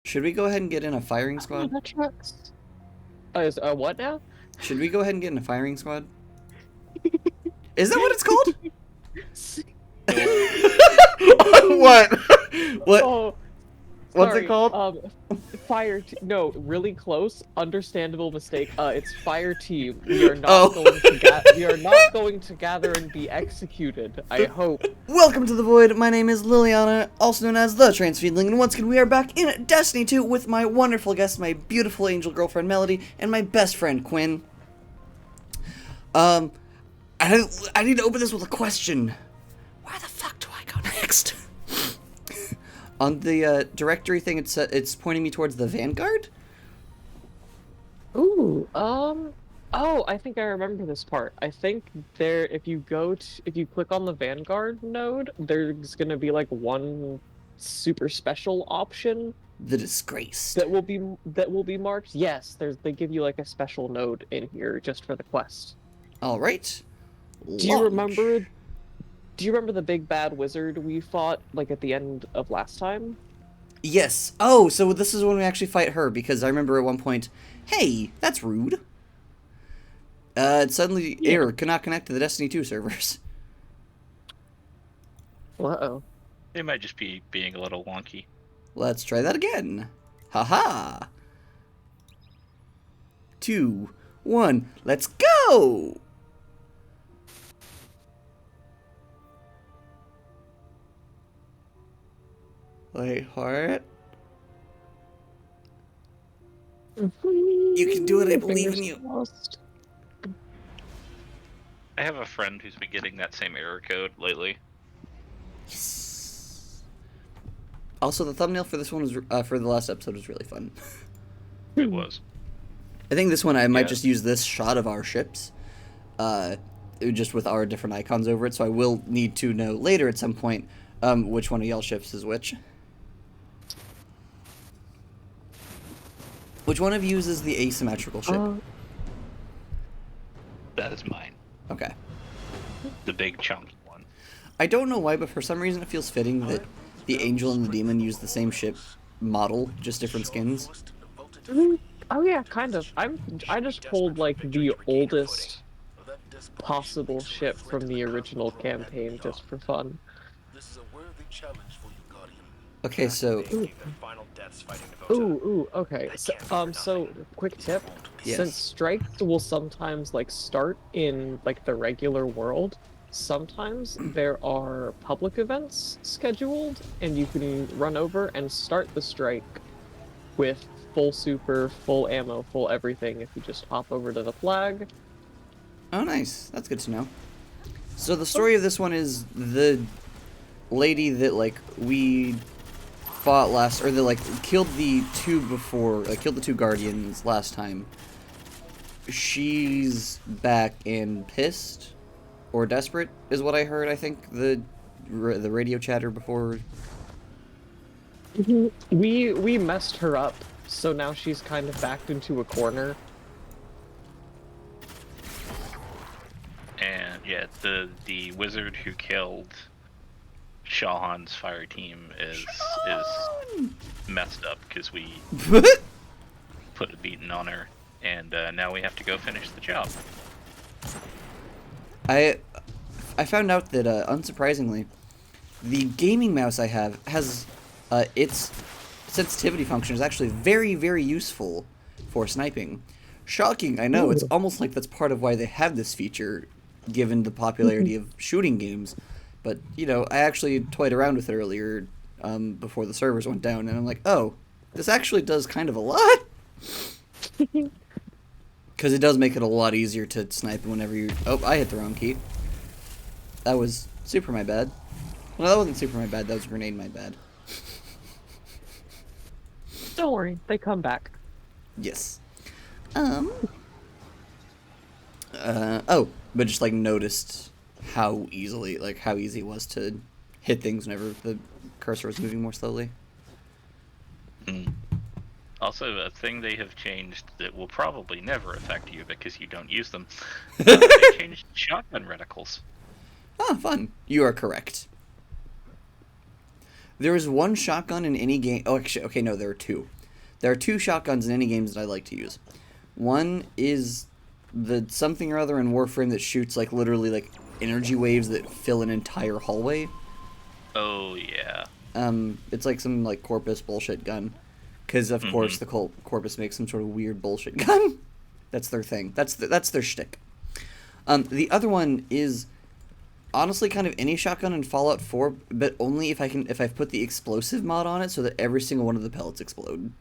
Should we go ahead and get in a firing Oh, squad? that tracks. Is what now? Should we go ahead and get in a firing squad? Is that what it's called? What? What? Oh, What's it sorry. called? No, really close. Understandable mistake. It's fire team. We are not Oh. going to we are not going to gather and be executed. I hope. Welcome to the Void. My name is Liliana, also known as the Transfeedling, and once again we are back in Destiny 2 with my wonderful guest, my beautiful angel girlfriend Melody, and my best friend Quinn. I need to open this with a question. Where the fuck do I go next? On the directory thing, it's pointing me towards the Vanguard. Ooh. Oh, I think I remember this part. I think if you click on the Vanguard node, there's gonna be like one super special option The Disgraced. that will be marked. Yes, they give you like a special node in here just for the quest. All right. Do you remember the big bad wizard we fought like at the end of last time? Yes. Oh, so this is when we actually fight her, because I remember at one point, hey, that's rude. Suddenly, error, cannot connect to the Destiny 2 servers. Uh-oh. They might just be being a little wonky. Let's try that again. Haha. 2, 1, let's go! Wait, heart. You can do it, I believe in you. Crossed. I have a friend who's been getting that same error code lately. Yes. Also, the thumbnail for this one was for the last episode was really fun. It was. I think this one I might Yeah. just use this shot of our ships, just with our different icons over it. So I will need to know later at some point which one of y'all ships is which. Which one of you is the asymmetrical ship? That is mine. Okay. The big chunky one. I don't know why, but for some reason it feels fitting that the angel and the demon use the same ship model, just different skins. Oh yeah, kind of. I just pulled like the oldest possible ship from the original campaign just for fun. Okay, so Okay. So quick tip. Yes. Since strikes will sometimes like start in like the regular world, sometimes there are public events scheduled, and you can run over and start the strike with full super, full ammo, full everything if you just hop over to the flag. oh nice, that's good to know. So the story of this one is the lady that like we fought last, or that like killed the two guardians last time. She's back and pissed or desperate is what I heard. I think the radio chatter before. We messed her up, so now she's kind of backed into a corner. And yeah, the wizard who killed Shawn's fire team is messed up because we put a beating on her, and now we have to go finish the job. I found out that unsurprisingly, the gaming mouse I have has its sensitivity function is actually very, very useful for sniping. Shocking, I know. It's almost like that's part of why they have this feature, given the popularity of shooting games. But, you know, I actually toyed around with it earlier before the servers went down, and I'm like, oh, this actually does kind of a lot. Because it does make it a lot easier to snipe whenever you... Oh, I hit the wrong key. That was super my bad. No, that wasn't super my bad. That was grenade my bad. Don't worry, they come back. Yes. Oh, but just, like, noticed how easy it was to hit things whenever the cursor was moving more slowly. Also, a thing they have changed that will probably never affect you because you don't use them. They changed shotgun reticles. Ah, fun. You are correct. There is one shotgun in any game. Oh, actually, okay, no, there are two. There are two shotguns in any games that I like to use. One is the something or other in Warframe that shoots like literally like energy waves that fill an entire hallway. Oh yeah. It's like some like Corpus bullshit gun, because of course the Corpus makes some sort of weird bullshit gun. That's their thing. That's their shtick. The other one is honestly kind of any shotgun in Fallout 4, but only if I've put the explosive mod on it so that every single one of the pellets explode.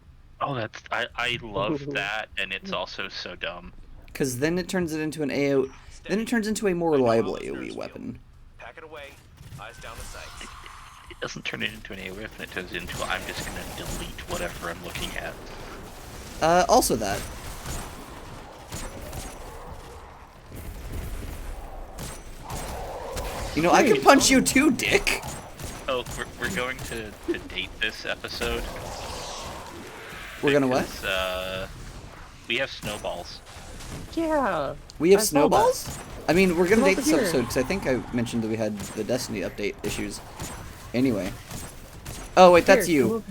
Oh, I love that, and it's also so dumb. Because then it turns it into an AO. Then it turns into a more reliable AOE weapon. Pack it away. Eyes down the sight. It doesn't turn it into an AoE weapon, it turns it into I'm just gonna delete whatever I'm looking at. Also that. You know, I could punch you too, dick! Oh, we're going to date this episode. We're gonna what? We have snowballs. Yeah. We have I saw snowballs? I mean, we're gonna Come date over this here. episode because I think I mentioned that we had the Destiny update issues. Anyway. Oh, wait, that's Here, come you. over.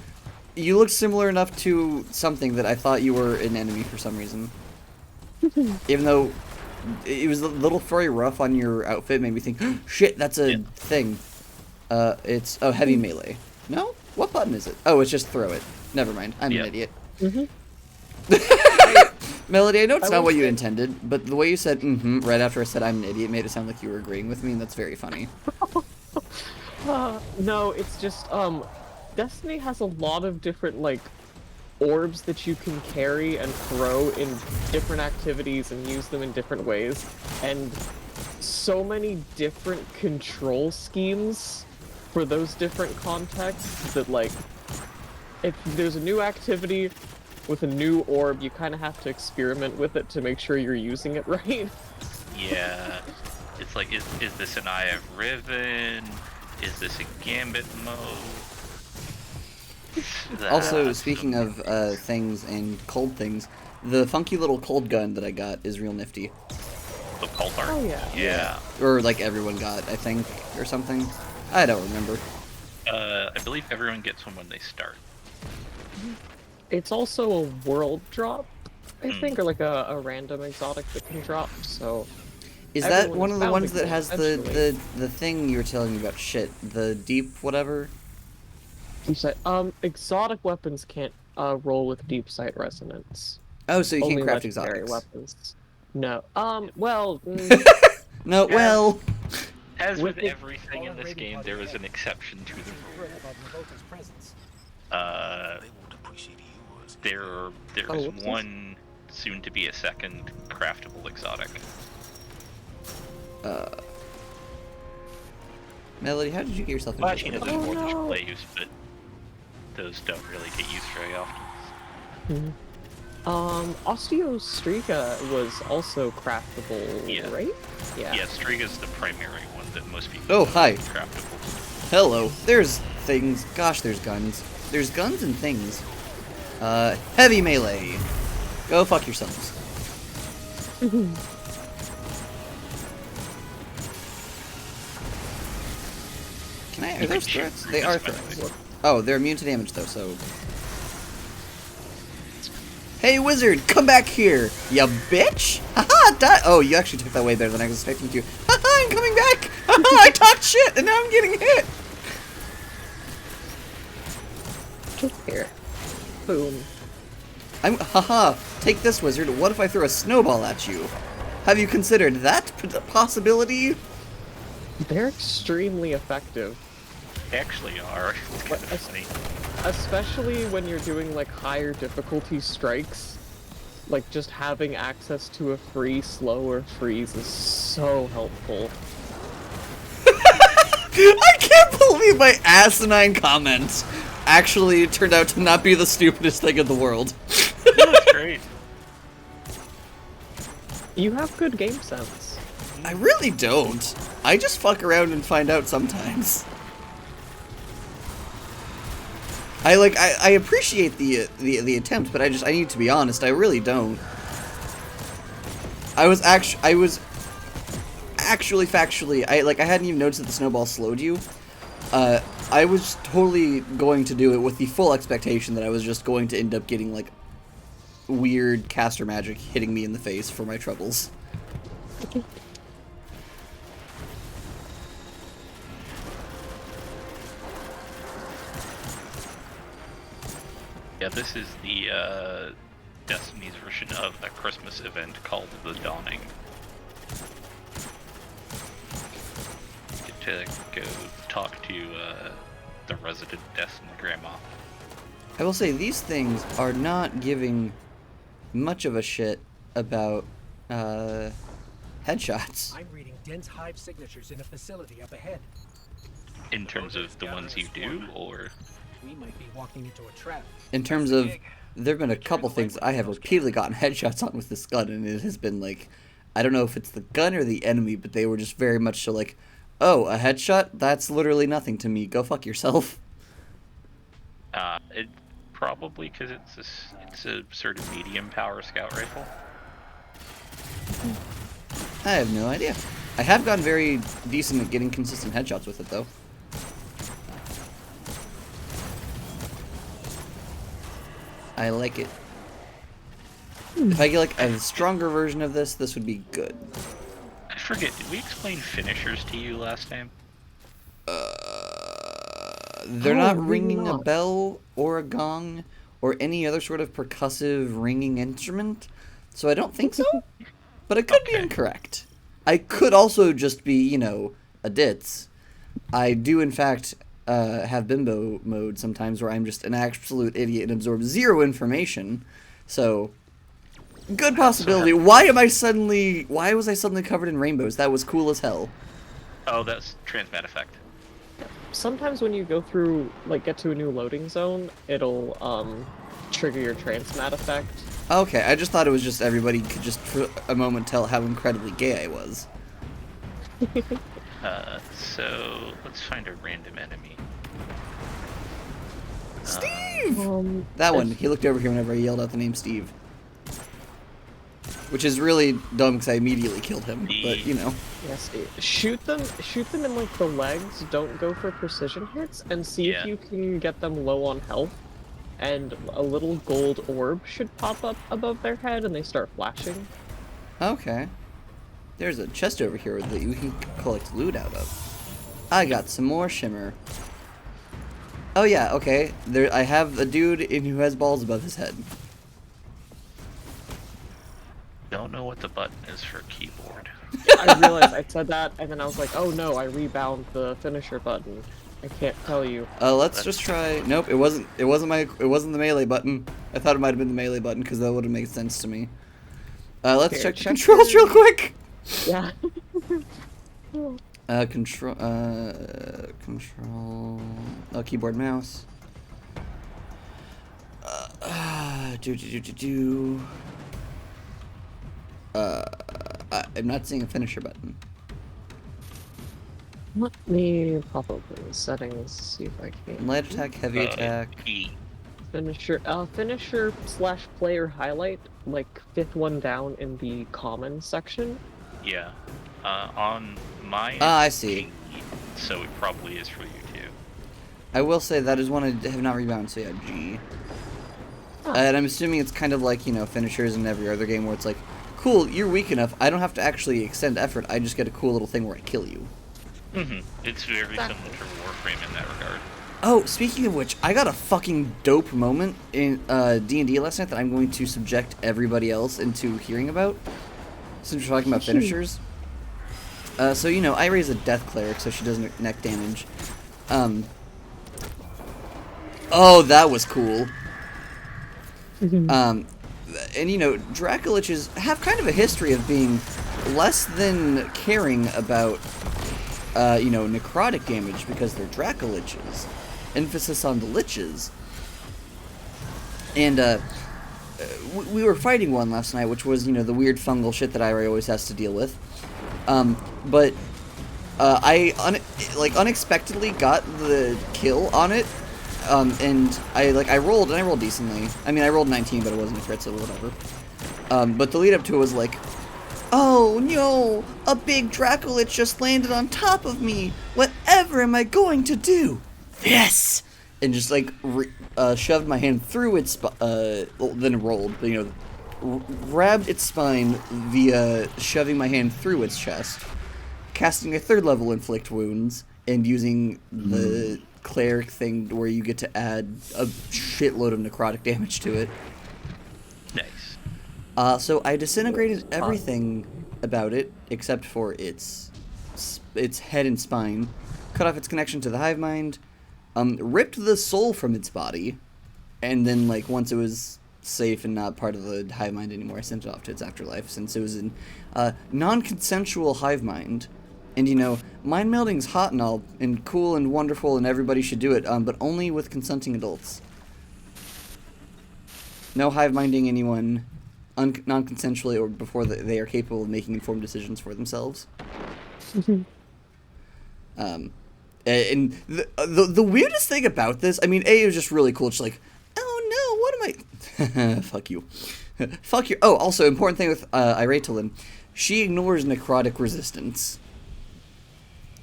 You look similar enough to something that I thought you were an enemy for some reason. Even though it was a little very rough on your outfit, made me think, shit, that's a thing. It's, heavy melee. No? What button is it? Oh, it's just throw it. Never mind. I'm an idiot. Melody, I know it's I not will what you say- intended, but the way you said right after I said I'm an idiot made it sound like you were agreeing with me, and that's very funny. No, it's just, Destiny has a lot of different, like, orbs that you can carry and throw in different activities and use them in different ways, and so many different control schemes for those different contexts that, like, if there's a new activity with a new orb, you kind of have to experiment with it to make sure you're using it right. Yeah. It's like, is this an Eye of Riven? Is this a Gambit mode? Also, speaking of things and cold things, the funky little cold gun that I got is real nifty. The Cold Art? Oh, yeah. Yeah. Or like everyone got, I think, or something. I don't remember. I believe everyone gets one when they start. It's also a world drop, I think, or like a random exotic that can drop, so... Is that Everyone's one of the bound ones to that get has eventually. the thing you were telling me about? Shit, the deep whatever? You said, exotic weapons can't roll with deep sight resonance. Oh, so you Only can't craft legendary exotics. weapons. No. Well, No, well, As with With the- everything in this game, there is an exception to the rule. There Oh, is whoopsies. one, soon to be a second, craftable exotic. Melody, how did you get yourself Well, into actually, this? there's Oh, more than no. play use, but those don't really get used very often. Osteostrega was also craftable, Yeah. right? Yeah. Yeah, Striga's the primary one that most people Oh, hi. is craftable. Hello. There's things. Gosh, there's guns. There's guns and things. Heavy melee. Go fuck yourselves. Can I? Are those shoot threats? through They are this, by the threats. way. Oh, they're immune to damage though, so. Hey, wizard, come back here, ya bitch! Haha, oh, you actually took that way better than I was expecting to. Haha, I'm coming back! Haha, I talked shit, and now I'm getting hit! Here. Boom. Haha, take this, wizard. What if I throw a snowball at you? Have you considered that possibility? They're extremely effective. They actually are. It's kind of What- funny. Especially when you're doing like higher difficulty strikes, like just having access to a free slow or freeze is so helpful. I can't believe my asinine comment actually turned out to not be the stupidest thing in the world. That's great. You have good game sense. I really don't. I just fuck around and find out sometimes. I appreciate the attempt, but I need to be honest, I really don't. I was actually factually, I hadn't even noticed that the snowball slowed you, I was totally going to do it with the full expectation that I was just going to end up getting, like, weird caster magic hitting me in the face for my troubles. Yeah, this is the Destiny's version of a Christmas event called The Dawning. Get to go talk to the resident Destiny grandma. I will say, these things are not giving much of a shit about headshots. I'm reading dense hive signatures in a facility up ahead. In terms of the ones you do, or We might be walking into a trap. In terms of, there have been a couple things I have repeatedly gotten headshots on with this gun, and it has been like, I don't know if it's the gun or the enemy, but they were just very much so like, oh, a headshot? That's literally nothing to me. Go fuck yourself. it probably because it's a sort of medium power scout rifle. I have no idea. I have gotten very decent at getting consistent headshots with it, though. I like it. If I get like a stronger version of this, this would be good. I forget, did we explain finishers to you last time? They're Oh, not maybe ringing a not. bell or a gong or any other sort of percussive ringing instrument, so I don't think so. But it could be Okay. incorrect. I could also just be, you know, a ditz. I do, in fact, have bimbo mode sometimes where I'm just an absolute idiot and absorb zero information. So, good possibility. Why was I suddenly covered in rainbows? That was cool as hell. Oh, that's transmat effect. Sometimes when you go through, like, get to a new loading zone, it'll trigger your transmat effect. Okay, I just thought it was just everybody could just for a moment tell how incredibly gay I was. So let's find a random enemy. Steve! Um, That one. He looked over here whenever I yelled out the name Steve. Which is really dumb because I immediately killed him, but you know. Yes, shoot them in like the legs. Don't go for precision hits, and see if Yeah. you can get them low on health. And a little gold orb should pop up above their head, and they start flashing. Okay. There's a chest over here that we can collect loot out of. I got some more shimmer. Oh yeah, okay. There, I have a dude who has balls above his head. Don't know what the button is for keyboard. I realized I said that, and then I was like, oh no, I rebound the finisher button. I can't tell you. Let's just try. Nope, it wasn't the melee button. I thought it might have been the melee button because that would have made sense to me. Let's Here, check the check controls your- real quick. Yeah. Control. Keyboard, mouse. I'm not seeing a finisher button. Let me pop open the settings, see if I can. Light attack, heavy attack. E. Finisher slash player highlight, like 5th one down in the common section. Yeah. On my Ah, I see. G, so it probably is for you too. I will say that is one I have not rebounded, so yeah, G. Ah. And I'm assuming it's kind of like, you know, finishers in every other game where it's like, cool, you're weak enough, I don't have to actually extend effort, I just get a cool little thing where I kill you. It's very similar to Warframe in that regard. Oh, speaking of which, I got a fucking dope moment in D&D last night that I'm going to subject everybody else into hearing about, since we're talking about finishers. So, you know, I raise a Death Cleric so she doesn't neck damage. Oh, that was cool. And, you know, Dracoliches have kind of a history of being less than caring about, you know, necrotic damage because they're Dracoliches. Emphasis on the liches. And, we were fighting one last night, which was, you know, the weird fungal shit that Irie always has to deal with. But I unexpectedly got the kill on it, and I rolled decently. I mean, I rolled 19, but it wasn't a crit, so whatever. But the lead up to it was like, Oh no! A big Dracolich just landed on top of me! Whatever am I going to do? This! And just like shoved my hand through its then rolled, but, you know, grabbed its spine via shoving my hand through its chest, casting a 3rd level inflict wounds, and using the cleric thing where you get to add a shitload of necrotic damage to it. Nice. So I disintegrated everything about it except for its head and spine, cut off its connection to the hive mind, ripped the soul from its body, and then, like, once it was safe and not part of the hive mind anymore, I sent it off to its afterlife, since it was in non-consensual hive mind. And, you know, mind melding's hot and all, and cool and wonderful, and everybody should do it, but only with consenting adults. No hive minding anyone non-consensually or before they are capable of making informed decisions for themselves. And the weirdest thing about this, I mean, it was just really cool. It's like, oh no, what am I? Fuck you. Fuck you. Oh, also, important thing with Iratelin, she ignores necrotic resistance.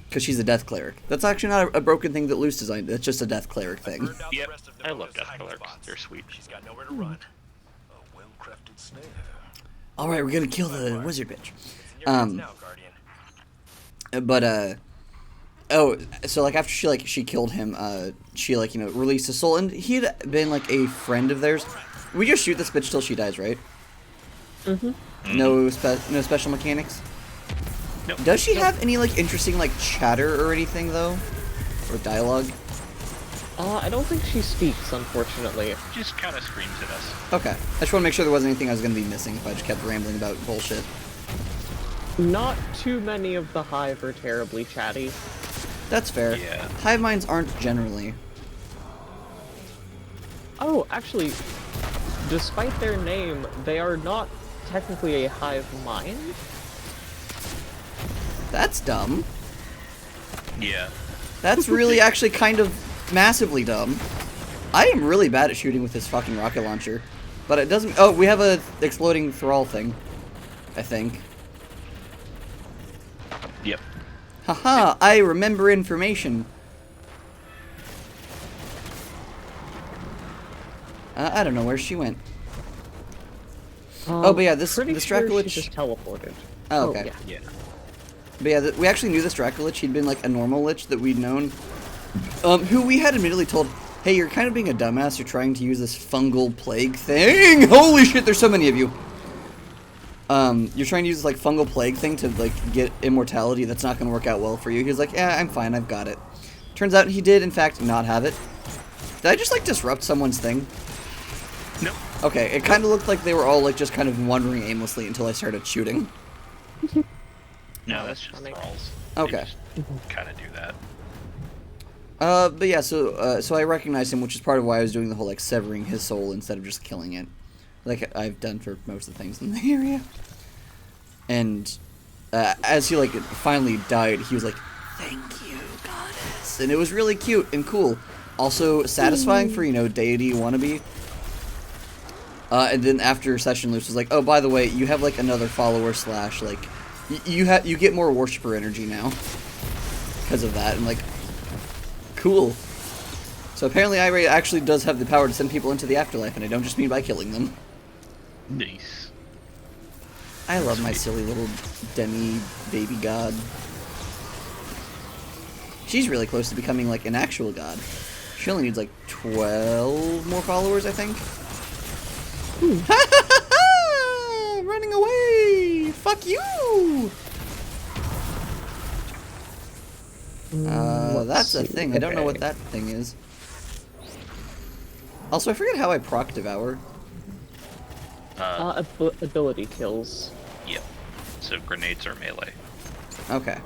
Because she's a death cleric. That's actually not a broken thing that Luce designed. That's just a death cleric thing. Yep, I love death clerics. They're sweet. She's got nowhere to run. A well-crafted snare. Alright, we're gonna kill the wizard bitch. It's in your hands now, Guardian. But, oh, so, like, after she killed him, she, like, you know, released his soul, and he had been, like, a friend of theirs. We just shoot this bitch till she dies, right? Mm-hmm. No special mechanics? Nope. Does she have any, like, interesting, like, chatter or anything, though? Or dialogue? I don't think she speaks, unfortunately. Just kind of screams at us. Okay. I just want to make sure there wasn't anything I was going to be missing if I just kept rambling about bullshit. Not too many of the hive are terribly chatty. That's fair. Yeah. Hive minds aren't generally. Oh, actually, despite their name, they are not technically a hive mind. That's dumb. Yeah. That's really actually kind of massively dumb. I am really bad at shooting with this fucking rocket launcher. But it doesn't... Oh, we have a exploding thrall thing. I think. Yep. Haha, I remember information. I don't know where she went. Oh, but yeah, this pretty sure Dracolich... she just teleported. Oh, okay. Yeah. Yeah. But yeah, we actually knew this Dracolich. He'd been like a normal lich that we'd known. Who we had admittedly told, hey, you're kind of being a dumbass. You're trying to use this fungal plague thing. Holy shit, there's so many of you. You're trying to use this, like, fungal plague thing to, like, get immortality. That's not going to work out well for you. He was like, yeah, I'm fine. I've got it. Turns out he did, in fact, not have it. Did I just, like, disrupt someone's thing? Nope. Okay, it kind of looked like they were all, like, just kind of wandering aimlessly until I started shooting. No, that's just thralls. Okay. Kind of do that. But yeah, so I recognized him, which is part of why I was doing the whole, like, severing his soul instead of just killing it. Like I've done for most of the things in the area. And, as he, like, finally died, he was like, thank you, goddess. And it was really cute and cool. Also satisfying for, you know, deity wannabe. And then after session, Luce was like, oh, by the way, you have, like, another follower slash, like, you get more worshiper energy now. Because of that. And, like, cool. So apparently Irate actually does have the power to send people into the afterlife, and I don't just mean by killing them. Nice. I love my silly little demi baby god. She's really close to becoming, like, an actual god. She only needs, like, 12 more followers, I think. Ha ha ha ha! Running away! Fuck you! That's a thing. I don't know what that thing is. Also, I forget how I proc Devour. Ability kills. Yep. So grenades are melee. Okay.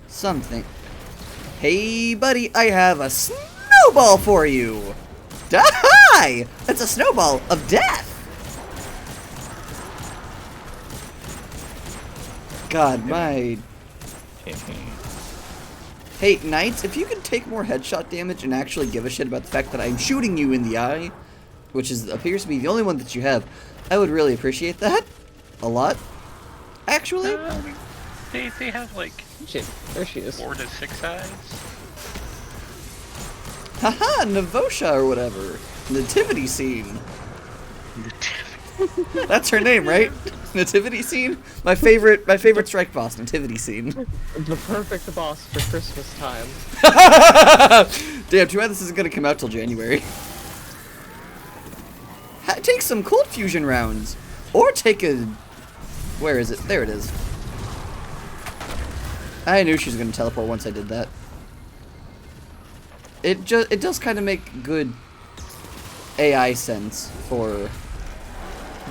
Something. Hey, buddy, I have a snowball for you! Die! That's a snowball of death! God, my... Hey, Knights, if you can take more headshot damage and actually give a shit about the fact that I'm shooting you in the eye, which appears to be the only one that you have, I would really appreciate that. A lot. Actually. They have like Shit, there she is. 4 to 6 eyes. Haha, Navosha or whatever. Nativity scene. That's her name, right? Nativity scene? My favorite strike boss, Nativity scene. The perfect boss for Christmas time. Damn, too bad this isn't gonna come out till January. Take some cold fusion rounds. Or take a... Where is it? There it is. I knew she was gonna teleport once I did that. It does kind of make good AI sense for...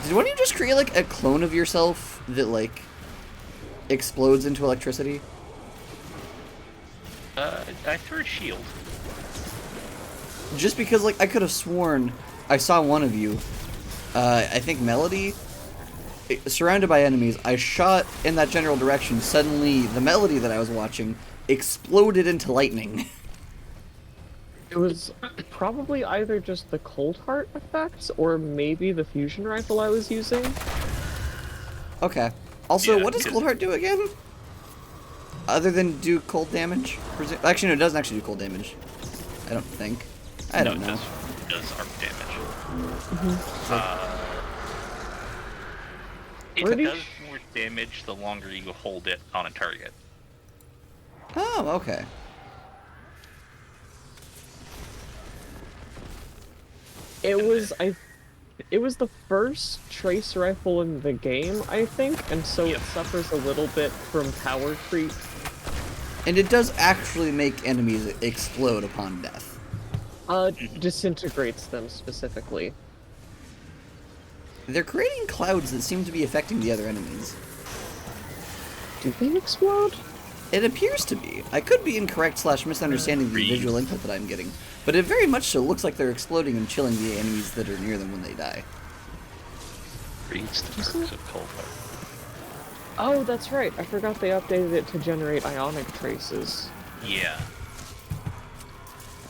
Did one of you just create, like, a clone of yourself that, like, explodes into electricity? I threw a shield. Just because, like, I could have sworn I saw one of you, I think Melody, surrounded by enemies. I shot in that general direction. Suddenly, the Melody that I was watching exploded into lightning. It was probably either just the cold heart effects or maybe the fusion rifle I was using. Okay. Also, Yeah, what does because- cold heart do again? Other than do cold damage? Actually, no, it doesn't actually do cold damage. I don't think. I don't know. It does arc damage. It Pretty does more damage the longer you hold it on a target. Oh, okay. It was the first trace rifle in the game, I think, and so Yep. it suffers a little bit from power creep. And it does actually make enemies explode upon death. Disintegrates them specifically. They're creating clouds that seem to be affecting the other enemies. Do they explode? It appears to be. I could be incorrect / misunderstanding the visual input that I'm getting, but it very much so looks like they're exploding and chilling the enemies that are near them when they die. Reads the perks of cold heart. Oh, that's right. I forgot they updated it to generate ionic traces. Yeah.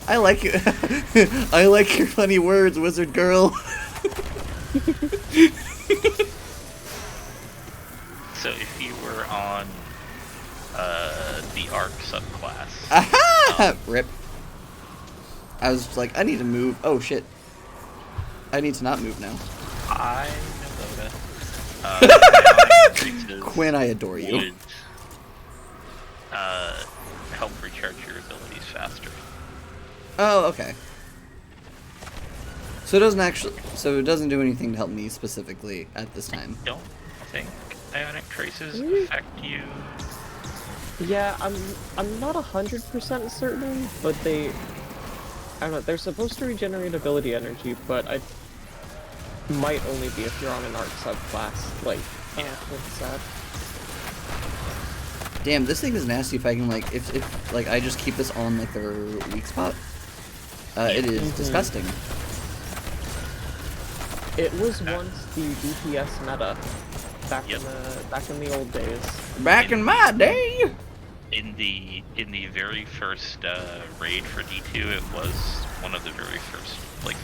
I like it. I like your funny words, wizard girl. So if you were on the arc subclass, Aha! Rip. I was like, I need to move. Oh shit. I need to not move now. I know Loda. Quinn, I adore you. Would help recharge your abilities faster. Oh, okay. So it doesn't do anything to help me specifically at this time. Don't think ionic traces Really? affect you. Yeah, I'm not 100% certain, but I don't know, they're supposed to regenerate ability energy, but I might only be if you're on an arc subclass, like, what's that? Damn, this thing is nasty if I can, like, if like, I just keep this on, like, their weak spot. It is disgusting. It was once the DPS meta, back in the old days. Back in my day! In the very first raid for D2, it was one of the very first like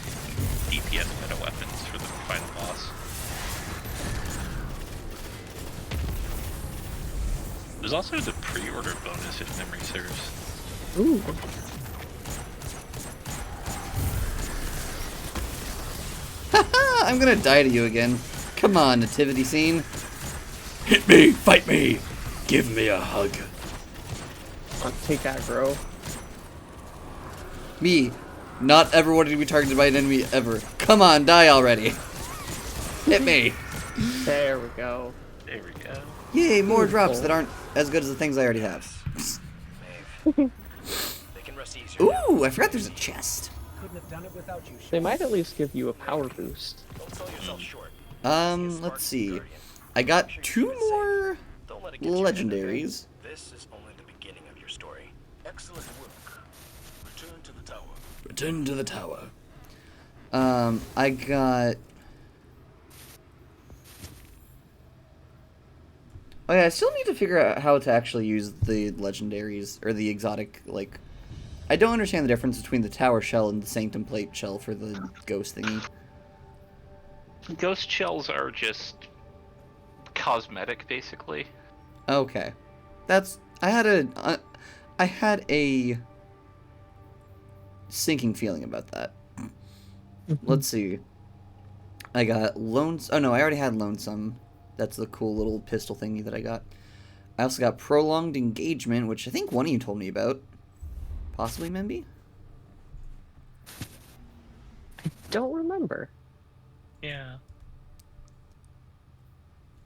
DPS meta weapons for the final boss. There's also the pre-order bonus if memory serves. Ooh. Haha, I'm gonna die to you again. Come on, nativity scene. Hit me, fight me, give me a hug. Take aggro. Me, not ever wanting to be targeted by an enemy ever. Come on, die already. Hit me. There we go. There we go. Yay, more Beautiful. drops that aren't as good as the things I already have. Maeve. They can rest easier now. Ooh, I forgot there's a chest. Couldn't have done it without you, Shawn. They might at least give you a power boost. Don't sell yourself short. Let's see. I got 2 more Don't let it get you ahead of legendaries. This is only the beginning of your story. Excellent work. Return to the tower. Return to the tower. I got... Oh yeah, I still need to figure out how to actually use the legendaries, or the exotic, like... I don't understand the difference between the tower shell and the sanctum plate shell for the ghost thingy. Ghost shells are just cosmetic, basically. Okay. I had a sinking feeling about that. Let's see. I got oh no, I already had lonesome. That's the cool little pistol thingy that I got. I also got prolonged engagement, which I think one of you told me about. Possibly Memby? Don't remember. Yeah.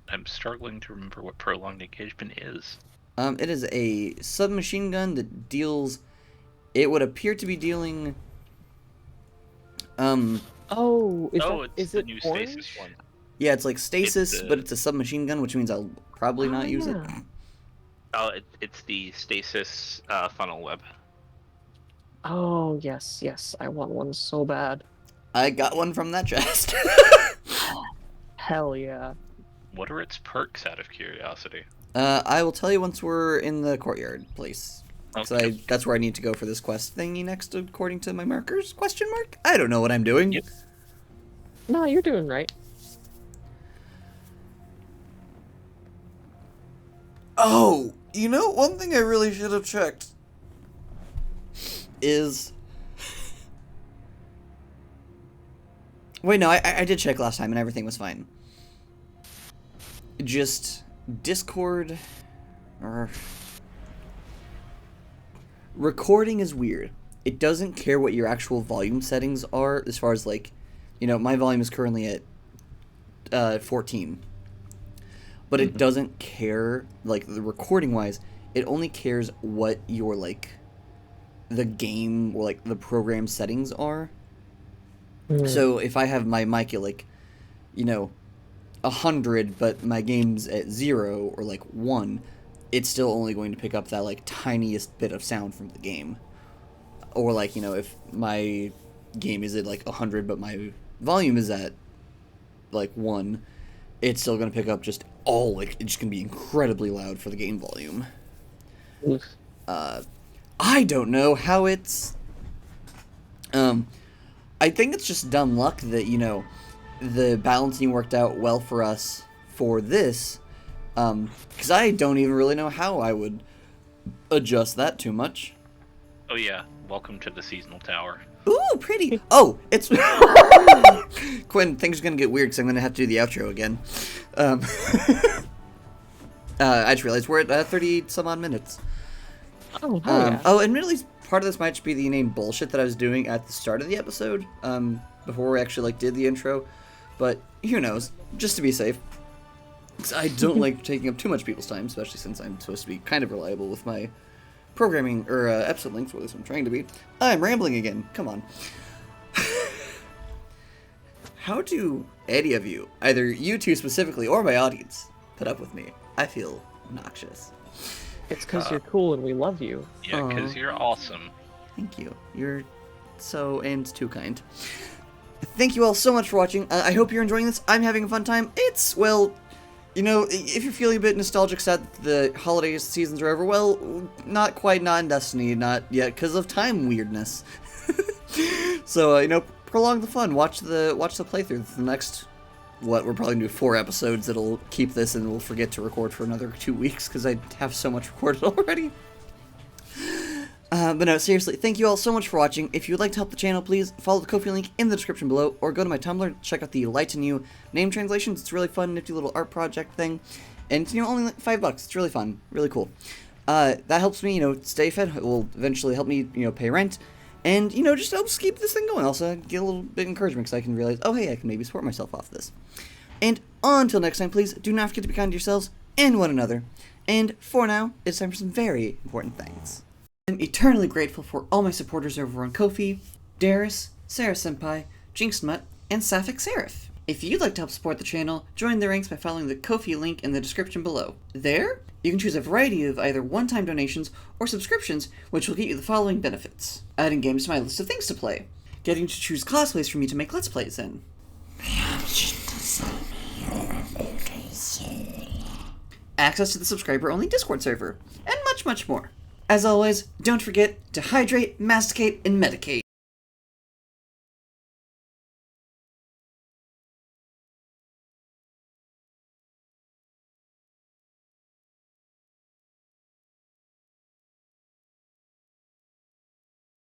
I'm struggling to remember what prolonged engagement is. It is a submachine gun that deals. It would appear to be dealing. Oh, It's is the it new orange? stasis one. Yeah, it's like stasis, It's the- but it's a submachine gun, which means I'll probably not use it. yeah. Oh, it's the stasis funnel web. Oh, yes, I want one so bad. I got one from that chest. Hell yeah. What are its perks, out of curiosity? I will tell you once we're in the courtyard place. So Okay. that's where I need to go for this quest thingy next, according to my markers? Question mark? I don't know what I'm doing. Yep. No, you're doing right. Oh, you know, one thing I really should have checked is... Wait, no, I did check last time and everything was fine. Just Discord... or... Recording is weird. It doesn't care what your actual volume settings are, as far as, like, you know, my volume is currently at 14. But it doesn't care, like, the recording-wise, it only cares what your, like, the game or, like, the program settings are. So if I have my mic at, like, you know, 100, but my game's at 0 or, like, 1, it's still only going to pick up that, like, tiniest bit of sound from the game. Or, like, you know, if my game is at, like, 100, but my volume is at, like, 1, it's still going to pick up just all, like, it's just going to be incredibly loud for the game volume. Oof. I don't know how it's... I think it's just dumb luck that, you know, the balancing worked out well for us for this, because I don't even really know how I would adjust that too much. Oh yeah, welcome to the seasonal tower. Ooh, pretty. Oh, it's... Quinn, things are going to get weird because I'm going to have to do the outro again. I just realized we're at 30-some-odd minutes. Oh, hell yeah. Oh, admittedly, part of this might just be the inane bullshit that I was doing at the start of the episode, before we actually, like, did the intro. But who knows? Just to be safe. Because I don't like taking up too much people's time, especially since I'm supposed to be kind of reliable with my programming, or episode links, or at least I'm trying to be. I'm rambling again. Come on. How do any of you, either you two specifically or my audience, put up with me? I feel obnoxious. It's because you're cool and we love you. Yeah, because Aw. you're awesome. Thank you. You're so and too kind. Thank you all so much for watching. I hope you're enjoying this. I'm having a fun time. It's, well, you know, if you're feeling a bit nostalgic, sad that the holiday seasons are over, well, not quite, not in Destiny, not yet, because of time weirdness. So, you know, prolong the fun. Watch the playthrough. The next, what, we're probably going to do 4 episodes that'll keep this, and we'll forget to record for another 2 weeks, because I have so much recorded already. But no, seriously, thank you all so much for watching. If you would like to help the channel, please follow the Ko-fi link in the description below, or go to my Tumblr, check out the Light to New name translations. It's a really fun, nifty little art project thing. And it's, you know, only like $5. It's really fun, really cool. That helps me, you know, stay fed. It will eventually help me, you know, pay rent. And, you know, just helps keep this thing going. Also, get a little bit of encouragement, because I can realize, oh, hey, I can maybe support myself off this. And until next time, please, do not forget to be kind to yourselves and one another. And for now, it's time for some very important things. I'm eternally grateful for all my supporters over on Ko-fi, Darius, Sarah Senpai, Jinxnut, and Sapphic Seraph. If you'd like to help support the channel, join the ranks by following the Ko-fi link in the description below. There, you can choose a variety of either one-time donations or subscriptions, which will get you the following benefits. Adding games to my list of things to play. Getting to choose cosplays for me to make Let's Plays in. Access to the subscriber-only Discord server. And much, much more. As always, don't forget to hydrate, masticate, and medicate.